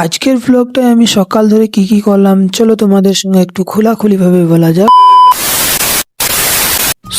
আজকের ব্লগটায় আমি সকাল ধরে কি কি করলাম চলো তোমাদের সঙ্গে একটু খোলাখুলি ভাবে বলা যাক।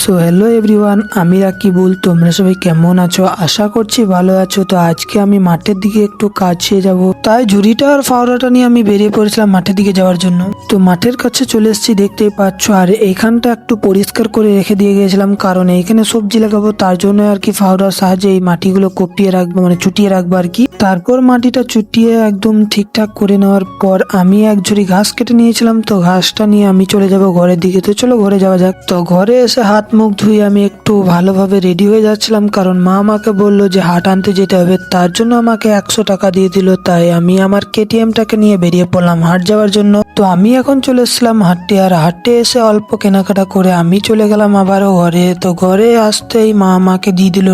সো হ্যালো এভরিওয়ান, আমি রাকিবুল। তোমরা সবাই কেমন আছো? আশা করছি ভালো আছো। তো আজকে আমি মাঠের দিকে একটু কাছে যাব, তাই ঝুড়িটা আর ফাওড়াটা নিয়ে আমি বেরিয়ে পড়েছিলাম মাঠের দিকে যাওয়ার জন্য। তো মাঠের কাছে চলে এসেছি, দেখতেই পাচ্ছ। আর এইখানটা একটু পরিষ্কার করে রেখে দিয়ে গিয়েছিলাম, কারণ এইখানে সবজি লাগাবো, তার জন্য আর কি ফাওড়ার সাহায্যে এই মাটিগুলো কপিয়ে রাখবো, মানে চুটিয়ে রাখবো আর কি। তারপর মাটিটা চুটিয়ে একদম ঠিকঠাক করে নেওয়ার পর আমি এক ঝুড়ি ঘাস কেটে নিয়েছিলাম। তো ঘাসটা নিয়ে আমি চলে যাব ঘরের দিকে। তো চলো ঘরে যাওয়া যাক। তো ঘরে এসে হাত মুখ ধুয়ে আমি একটু ভালোভাবে রেডি হয়ে যাচ্ছিলাম, কারণ মা আমাকে বললো যে হাট আনতে যেতে হবে, তার জন্য আমাকে 100 টাকা দিয়ে দিল। তাই আমি আমার কেটিএমটাকে নিয়ে বেরিয়ে পড়লাম হাট যাওয়ার জন্য। তো আমি এখন চলে এসেছিলাম হাটে, আর হাটে এসে অল্প কেনাকাটা করে আমি চলে গেলাম আবারও ঘরে। তো ঘরে আসতেই মা আমাকে দিয়ে দিল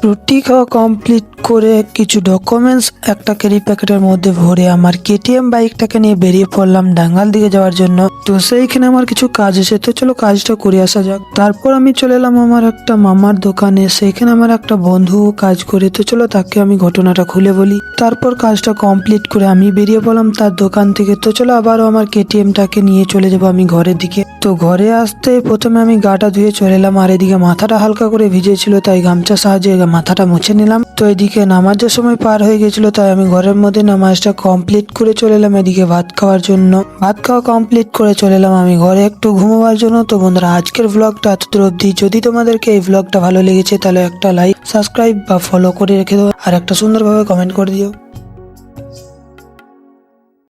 রুটি খাওয়া কমপ্লিট করে কিছু ডকুমেন্টস একটা ক্যারি প্যাকেটের মধ্যে ভরে আমার কেটিএম বাইকটাকে নিয়ে বেরিয়ে পড়লাম ডাঙ্গাল দিকে যাওয়ার জন্য। তো সেইখানে আমার কিছু কাজ আছে, তো চলো কাজটা করে আসা যাক। তারপর আমি চলে এলাম আমার একটা মামার দোকানে, সেখানে আমার একটা বন্ধু কাজ করে। তো চলো তাকে আমি ঘটনাটা খুলে বলি। তারপর কাজটা কমপ্লিট করে আমি বেরিয়ে পড়লাম তার দোকান থেকে। তো চলো আবারও আমার কেটিএমটাকে নিয়ে চলে যাবো আমি ঘরের দিকে। তো ঘরে আসতে প্রথমে আমি গাটা ধুয়ে চলে এলাম, আর এদিকে মাথাটা হালকা করে ভিজেছিল, তাই গামছার সাহায্যে মাথাটা মুছে নিলাম। তো এদিকে নামাজের সময় পার হয়ে গেছিল, তাই আমি ঘরের মধ্যে নামাজটা কমপ্লিট করে চলে এলাম এদিকে ভাত খাওয়ার জন্য। ভাত খাওয়া কমপ্লিট করে চলে এলাম আমি ঘরে একটু ঘুমোবার জন্য। তো বন্ধুরা, আজকের ব্লগটা এতদূর অবধি। যদি তোমাদেরকে এই ব্লগটা ভালো লেগেছে তাহলে একটা লাইক, সাবস্ক্রাইব বা ফলো করে রেখে দাও, আর একটা সুন্দরভাবে কমেন্ট করে দিও।